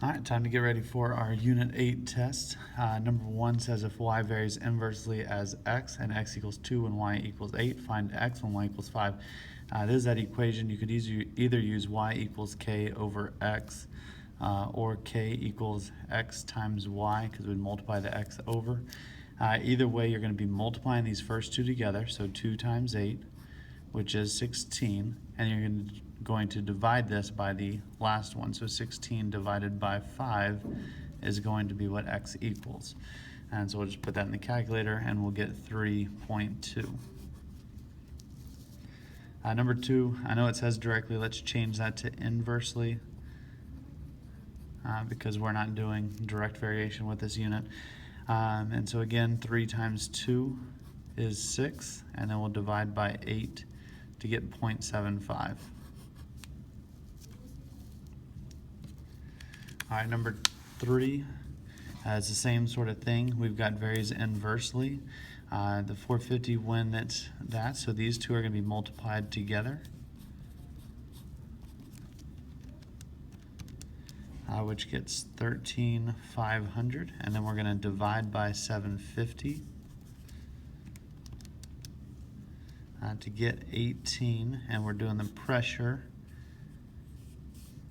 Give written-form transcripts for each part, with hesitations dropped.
All right, time to get ready for our Unit 8 test. Number 1 says if y varies inversely as x and x equals 2 when y equals 8, find x when y equals 5. This is that equation. You could either use y equals k over x or k equals x times y because we'd multiply the x over. Either way, you're going to be multiplying these first two together, so 2 times 8, which is 16, and you're going to divide this by the last one. So 16 divided by 5 is going to be what x equals. And so we'll just put that in the calculator and we'll get 3.2. Number 2, I know it says directly, let's change that to inversely because we're not doing direct variation with this unit. And so again, 3 times 2 is 6, and then we'll divide by 8 to get 0.75. All right, number 3 is the same sort of thing. We've got varies inversely. The 450 when it's that, so these two are going to be multiplied together, which gets 13,500, and then we're going to divide by 750 to get 18, and we're doing the pressure,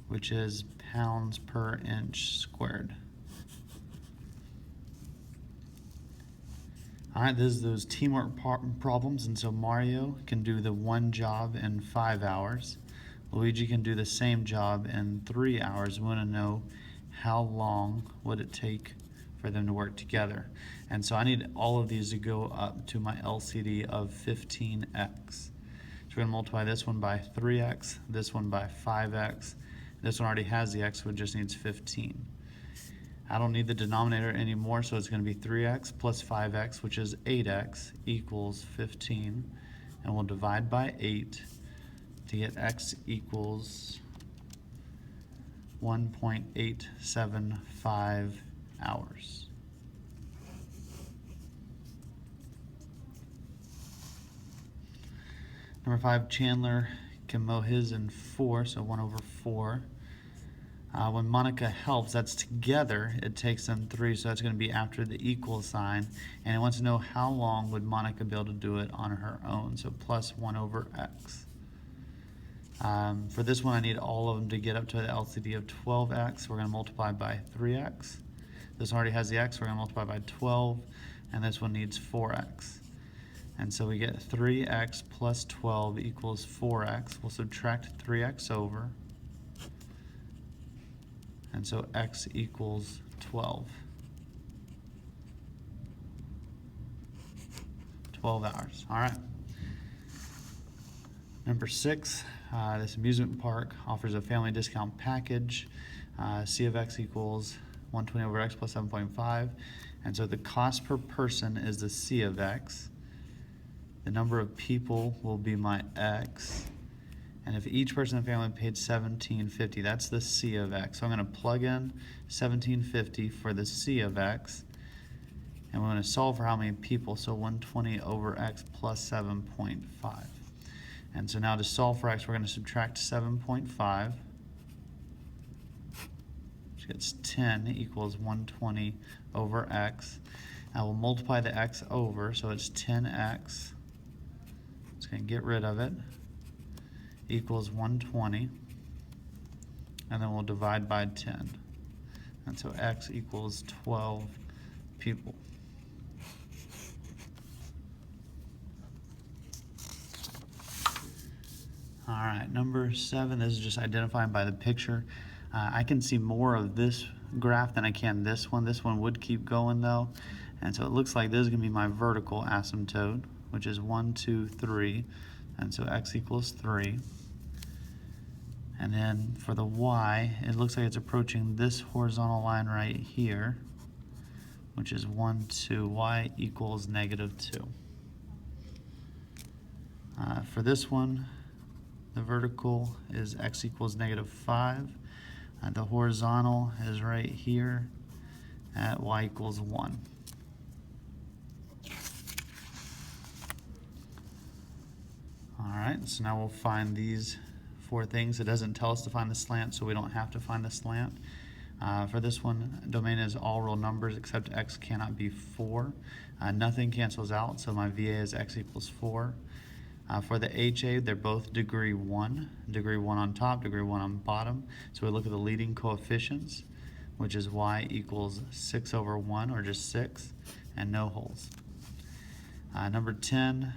which is pounds per inch squared. All right, this is those teamwork problems, and so Mario can do the one job in 5 hours. Luigi can do the same job in 3 hours. We want to know how long would it take for them to work together. And so I need all of these to go up to my LCD of 15x. So we're going to multiply this one by 3x, this one by 5x. This one already has the x, so it just needs 15. I don't need the denominator anymore, so it's going to be 3x plus 5x, which is 8x, equals 15. And we'll divide by 8 to get x equals 1.875 hours. Number 5, Chandler can mow his in 4, so 1 over 4. When Monica helps, that's together, it takes them 3, so that's going to be after the equal sign. And it wants to know how long would Monica be able to do it on her own, so plus 1 over x. For this one, I need all of them to get up to the LCD of 12x. We're going to multiply by 3x. This one already has the x, we're going to multiply by 12, and this one needs 4x. And so we get 3x plus 12 equals 4x. We'll subtract 3x over. And so x equals 12. 12 hours. All right. Number 6, this amusement park offers a family discount package. C of x equals 120 over x plus 7.5. And so the cost per person is the C of x. The number of people will be my x. And if each person in the family paid $17.50, that's the C of x. So I'm going to plug in $17.50 for the C of x. And we're going to solve for how many people. So 120 over x plus 7.5. And so now to solve for x, we're going to subtract 7.5, which gets 10 equals 120 over x. Now we'll multiply the x over, so it's 10x. It's going to get rid of it. Equals 120, and then we'll divide by 10, and so x equals 12 people. All right, number 7, this is just identifying by the picture. I can see more of this graph than I can this one. This one would keep going though, and so it looks like this is going to be my vertical asymptote, which is 1, 2, 3, and so x equals 3. And then for the y, it looks like it's approaching this horizontal line right here, which is 1, 2, y equals -2. For this one, the vertical is x equals -5. The horizontal is right here at y equals 1. All right, so now we'll find these 4 things. It doesn't tell us to find the slant, so we don't have to find the slant. For this one, domain is all real numbers except x cannot be 4. Nothing cancels out, so my VA is x equals 4. For the HA, they're both degree 1. Degree 1 on top, degree 1 on bottom. So we look at the leading coefficients, which is y equals 6 over 1, or just 6, and no holes. Number 10,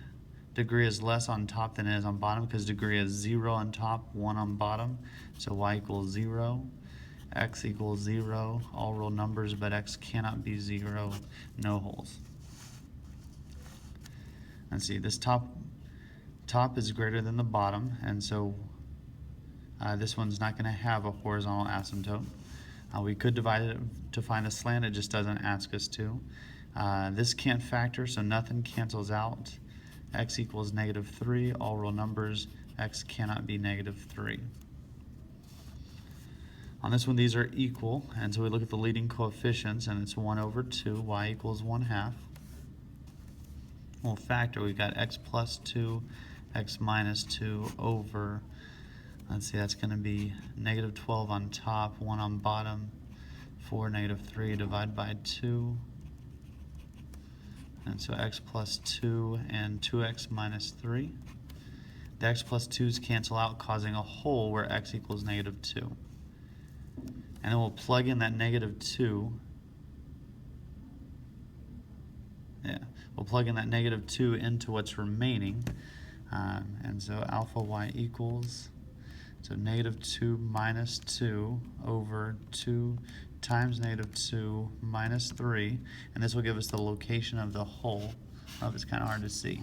degree is less on top than it is on bottom because degree is 0 on top, 1 on bottom. So y equals 0, x equals 0, all real numbers, but x cannot be 0, no holes. Let's see, this top is greater than the bottom, and so this one's not going to have a horizontal asymptote. We could divide it to find a slant, it just doesn't ask us to. This can't factor, so nothing cancels out. X equals -3, all real numbers, x cannot be -3. On this one, these are equal, and so we look at the leading coefficients, and it's 1 over 2, y equals 1/2. We'll factor, we've got x plus 2, x minus 2 over, let's see, that's going to be -12 on top, 1 on bottom, 4, -3, divide by 2. And so x plus 2 and 2x minus 3. The x plus 2's cancel out, causing a hole where x equals -2. And then we'll plug in that -2. Yeah, we'll plug in that -2 into what's remaining. And so alpha y equals, so -2 minus 2 over 2 times -2 minus 3, and this will give us the location of the hole. Oh, it's kind of hard to see.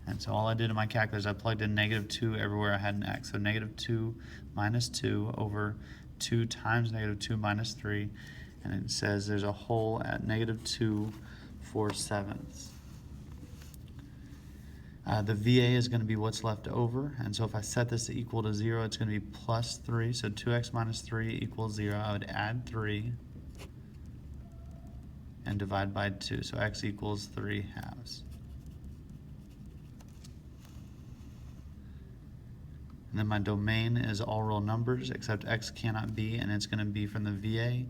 And so all I did in my calculator is I plugged in -2 everywhere I had an x. So -2 minus 2 over 2 times -2 minus 3, and it says there's a hole at -2 4/7. The VA is going to be what's left over, and so if I set this to equal to 0, it's going to be plus 3, so 2x minus 3 equals 0. I would add 3 and divide by 2, so x equals 3/2. And then my domain is all real numbers, except x cannot be, and it's going to be from the VA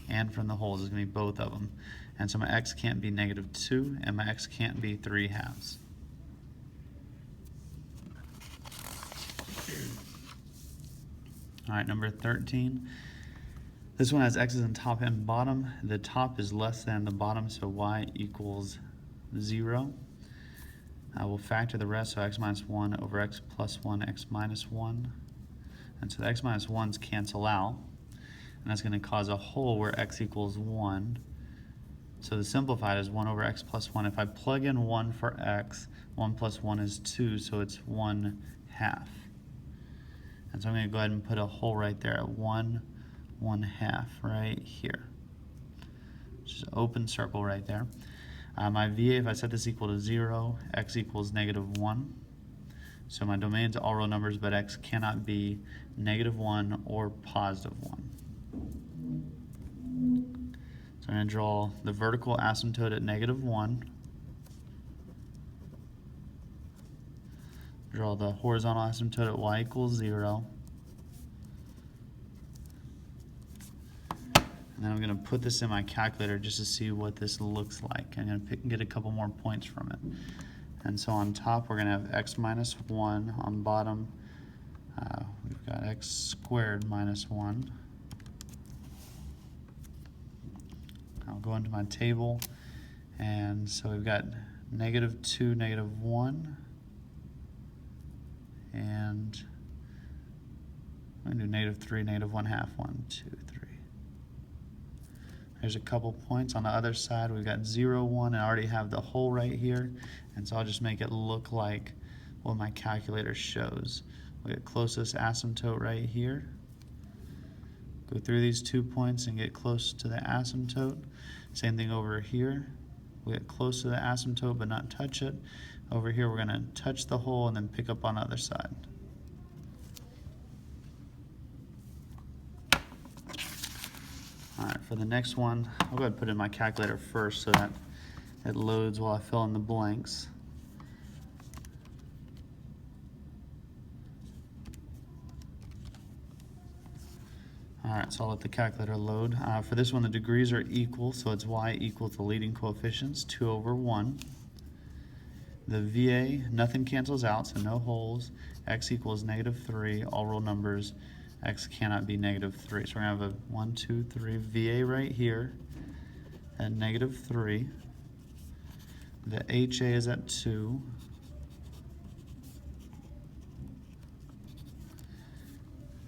and from the holes. It's going to be both of them. And so my x can't be -2, and my x can't be 3/2. All right, number 13. This one has x's on top and bottom. The top is less than the bottom, so y equals 0. We'll factor the rest, so x minus 1 over x plus 1, x minus 1. And so the x minus 1's cancel out, and that's going to cause a hole where x equals 1. So the simplified is 1 over x plus 1. If I plug in 1 for x, 1 plus 1 is 2, so it's 1/2. And so I'm going to go ahead and put a hole right there at 1/1/2 right here. Just an open circle right there. My VA, if I set this equal to 0, x equals -1. So my domain's all real numbers, but x cannot be -1 or +1. So I'm going to draw the vertical asymptote at -1. Draw the horizontal asymptote at y equals 0. And then I'm going to put this in my calculator just to see what this looks like. I'm going to get a couple more points from it. And so on top we're going to have x minus 1. On bottom we've got x squared minus 1. I'll go into my table, and so we've got -2, -1. And I'm going to do -3, -1/2. 1, 2, 3. There's a couple points. On the other side, we've got 0, 1, and I already have the hole right here. And so I'll just make it look like what my calculator shows. We get closest asymptote right here. Go through these 2 points and get close to the asymptote. Same thing over here. We get close to the asymptote but not touch it. Over here we're going to touch the hole and then pick up on the other side. Alright, for the next one, I'll go ahead and put it in my calculator first so that it loads while I fill in the blanks. Alright, so I'll let the calculator load. For this one, the degrees are equal, so it's y equals the leading coefficients, 2 over 1. The VA, nothing cancels out, so no holes. X equals -3, all real numbers. X cannot be -3. So we're going to have a 1, 2, 3 VA right here at -3. The HA is at 2.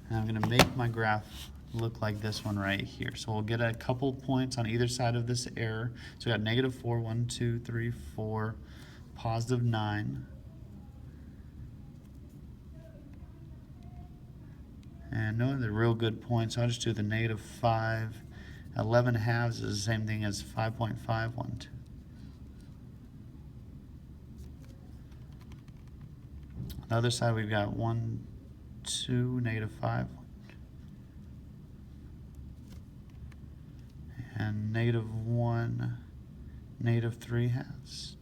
And I'm going to make my graph look like this one right here. So we'll get a couple points on either side of this error. So we got -4, 1, 2, 3, 4, +9. And no other real good points, so I'll just do the -5. 11 halves is the same thing as 5.5, 1, 2. On the other side, we've got 1, 2, -5. And -1, -3 halves.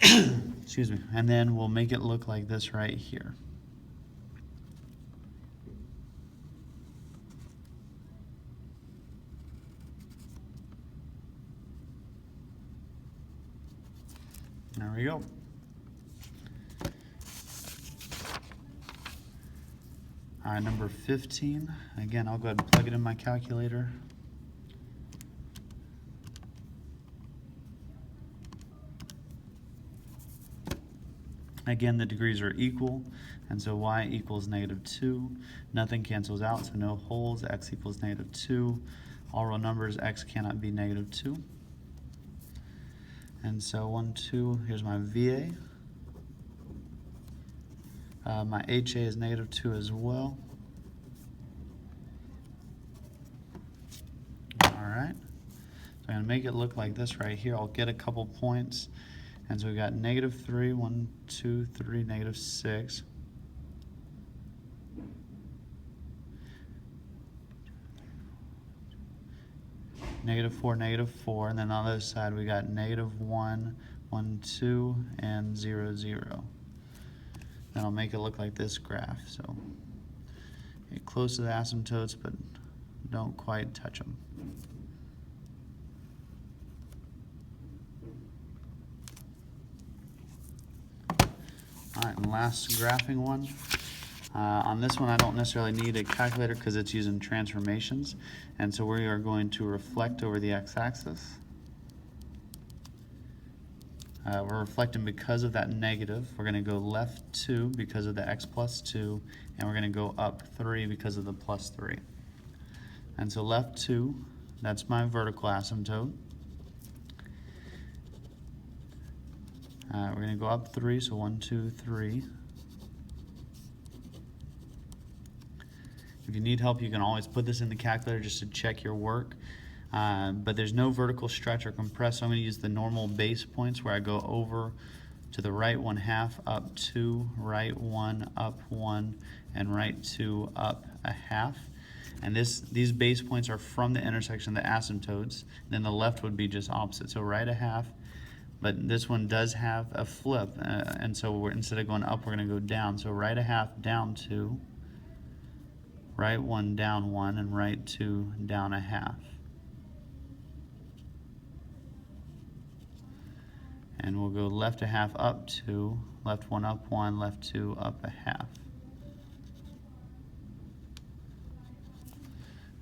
Excuse me. And then we'll make it look like this right here. There we go. All right, number 15. Again, I'll go ahead and plug it in my calculator. Again, the degrees are equal, and so y equals -2. Nothing cancels out, so no holes. X equals -2. All real numbers, x cannot be -2. And so 1, 2, here's my VA. My HA is -2 as well. All right, so I'm gonna make it look like this right here. I'll get a couple points. And so we got -3, 1, 2, 3, -6. -4, -4, and then on the other side we got -1, 1, 2, and 0, 0. Then I'll make it look like this graph. So get close to the asymptotes, but don't quite touch them. All right, and last graphing one. On this one, I don't necessarily need a calculator because it's using transformations. And so we are going to reflect over the x-axis. We're reflecting because of that negative. We're going to go left 2 because of the x plus 2, and we're going to go up 3 because of the plus 3. And so left 2, that's my vertical asymptote. We're going to go up 3, so 1, 2, 3. If you need help, you can always put this in the calculator just to check your work. But there's no vertical stretch or compress, so I'm going to use the normal base points where I go over to the right 1/2, up 2, right 1, up 1, and right 2, up 1/2. And these base points are from the intersection of the asymptotes. Then the left would be just opposite, so right 1/2. But this one does have a flip, and so instead of going up, we're going to go down. So right 1/2, down 2, right 1, down 1, and right 2, down 1/2. And we'll go left 1/2, up 2, left 1, up 1, left 2, up 1/2.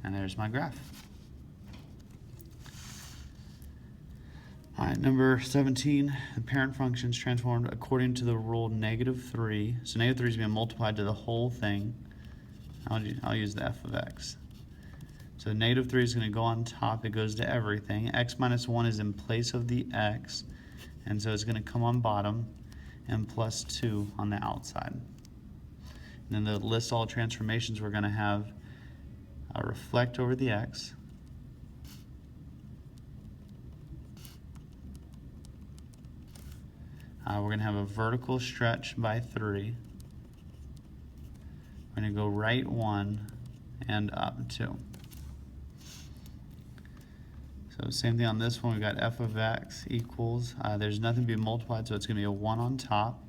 And there's my graph. All right, number 17, the parent function is transformed according to the rule -3. So -3 is going to be multiplied to the whole thing. I'll use the f of x. So -3 is going to go on top. It goes to everything. X minus 1 is in place of the x. And so it's going to come on bottom, and plus 2 on the outside. And then the list all transformations, we're going to have reflect over the x. We're going to have a vertical stretch by 3. We're going to go right 1 and up 2. So same thing on this one. We've got f of x equals, there's nothing to be multiplied, so it's going to be a 1 on top.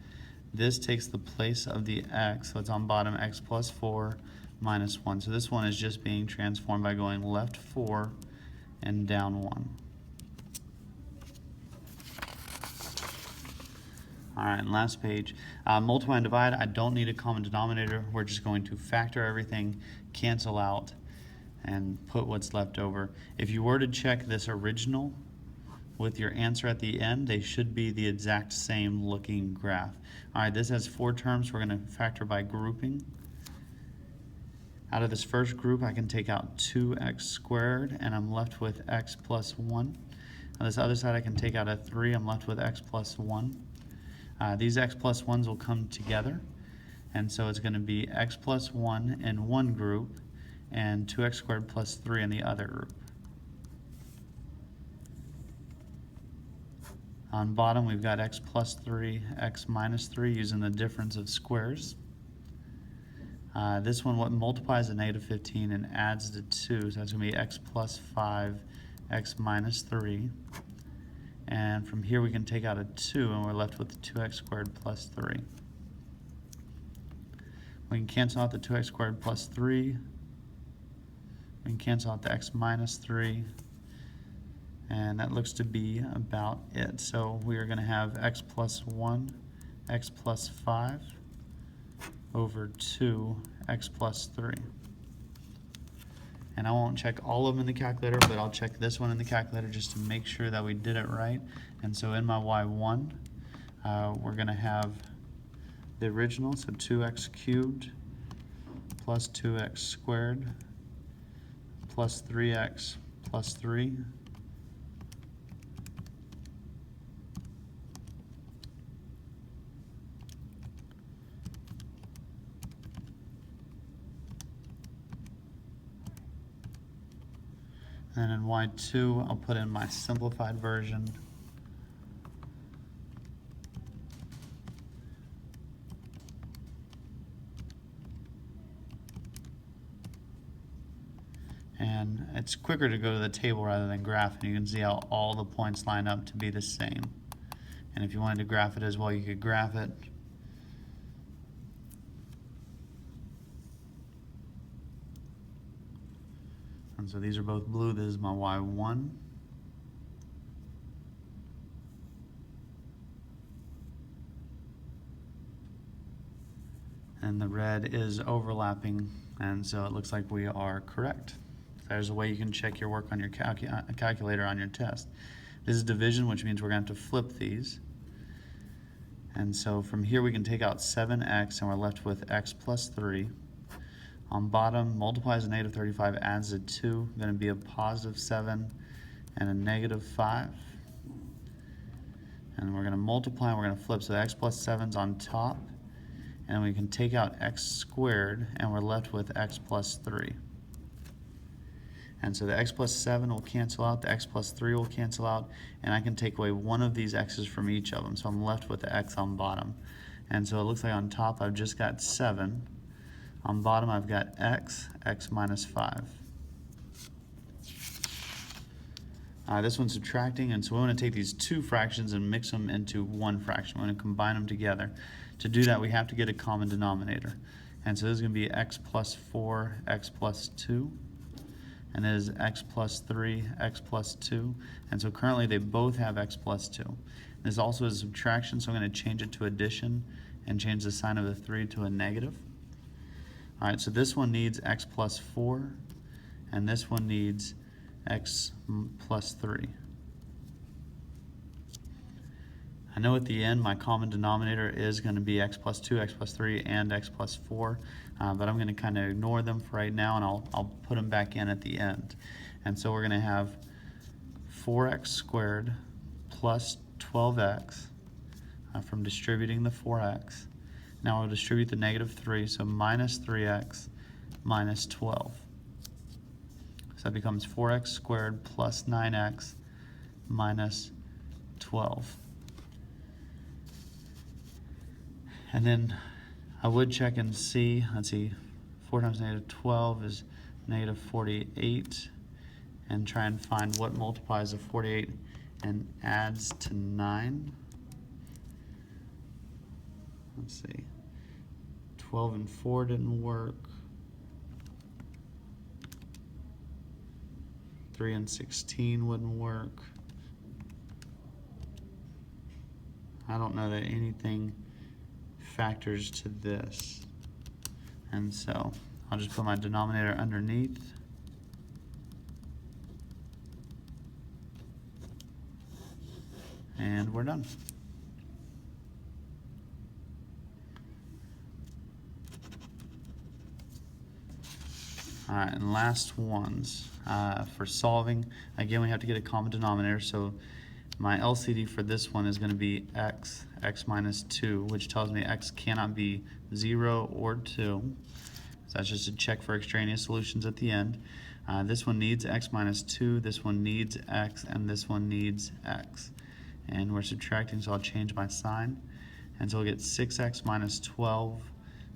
This takes the place of the x, so it's on bottom, x plus 4 minus 1. So this one is just being transformed by going left 4 and down 1. All right, and last page. Multiply and divide, I don't need a common denominator. We're just going to factor everything, cancel out, and put what's left over. If you were to check this original with your answer at the end, they should be the exact same looking graph. All right, this has 4 terms. We're going to factor by grouping. Out of this first group, I can take out 2x squared, and I'm left with x plus 1. On this other side, I can take out a 3. I'm left with x plus 1. These x plus 1s will come together, and so it's going to be x plus 1 in one group and 2x squared plus 3 in the other group. On bottom, we've got x plus 3, x minus 3 using the difference of squares. This one what multiplies to negative 15 and adds to 2, so that's going to be x plus 5, x minus 3. And from here we can take out a 2 and we're left with 2x squared plus 3. We can cancel out the 2x squared plus 3. We can cancel out the x minus 3. And that looks to be about it. So we are going to have x plus 1, x plus 5 over 2, x plus 3. And I won't check all of them in the calculator, but I'll check this one in the calculator just to make sure that we did it right. And so in my y1, we're going to have the original, so 2x cubed plus 2x squared plus 3x plus 3. And in y2, I'll put in my simplified version. And it's quicker to go to the table rather than graph, and you can see how all the points line up to be the same. And if you wanted to graph it as well, you could graph it. And so these are both blue. This is my y1. And the red is overlapping, and so it looks like we are correct. There's a way you can check your work on your calculator on your test. This is division, which means we're going to have to flip these. And so from here we can take out 7x, and we're left with x plus 3. On bottom, multiplies a negative 35, adds a 2, going to be a positive 7 and a negative 5. And we're going to multiply, and we're going to flip, so x plus 7's on top. And we can take out x squared, and we're left with x plus 3. And so the x plus 7 will cancel out, the x plus 3 will cancel out, and I can take away one of these x's from each of them. So I'm left with the x on bottom. And so it looks like on top I've just got 7. On bottom I've got x minus 5. This one's subtracting, and so we want to take these two fractions and mix them into one fraction. We're going to combine them together. To do that, we have to get a common denominator. And so this is going to be x plus 4, x plus 2. And this is x plus 3, x plus 2. And so currently they both have x plus 2. This also is subtraction, so I'm going to change it to addition and change the sign of the 3 to a negative. All right, so this one needs x plus 4, and this one needs x plus 3. I know at the end my common denominator is going to be x plus 2, x plus 3, and x plus 4, but I'm going to kind of ignore them for right now, and I'll put them back in at the end. And so we're going to have 4x squared plus 12x from distributing the 4x. Now we'll distribute the negative 3, so minus 3x minus 12. So that becomes 4x squared plus 9x minus 12. And then I would check and see, let's see, 4 times negative 12 is negative 48, and try and find what multiplies to 48 and adds to 9. Let's see, 12 and 4 didn't work. 3 and 16 wouldn't work. I don't know that anything factors to this. And so I'll just put my denominator underneath. And we're done. All right, and last ones. For solving, again, we have to get a common denominator. So my LCD for this one is going to be x minus 2, which tells me x cannot be 0 or 2. So that's just a check for extraneous solutions at the end. This one needs x minus 2, this one needs x, and this one needs x. And we're subtracting, so I'll change my sign. And so we'll get 6x minus 12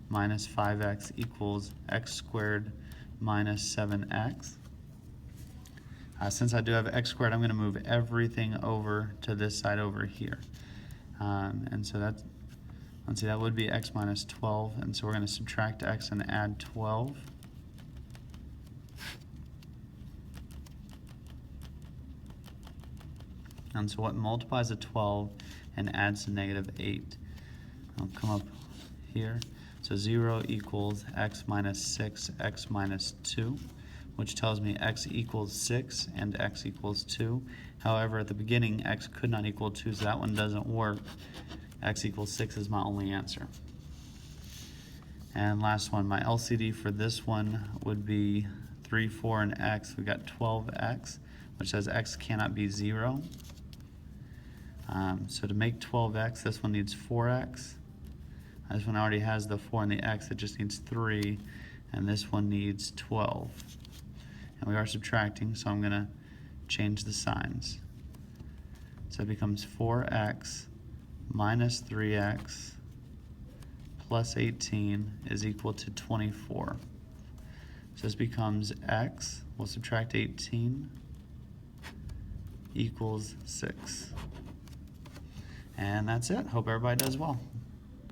minus 5x equals x squared minus 7x. Since I do have x squared, I'm going to move everything over to this side over here. And so that's, let's see, that would be x minus 12. And so we're going to subtract x and add 12. And so what multiplies a 12 and adds to negative 8? I'll come up here. So 0 equals x minus 6, x minus 2, which tells me x equals 6 and x equals 2. However, at the beginning, x could not equal 2, so that one doesn't work. X equals 6 is my only answer. And last one, my LCD for this one would be 3, 4, and x. We got 12x, which says x cannot be 0. So to make 12x, this one needs 4x. This one already has the 4 and the x, it just needs 3, and this one needs 12. And we are subtracting, so I'm going to change the signs. So it becomes 4x minus 3x plus 18 is equal to 24. So this becomes x, we'll subtract 18, equals 6. And that's it. Hope everybody does well.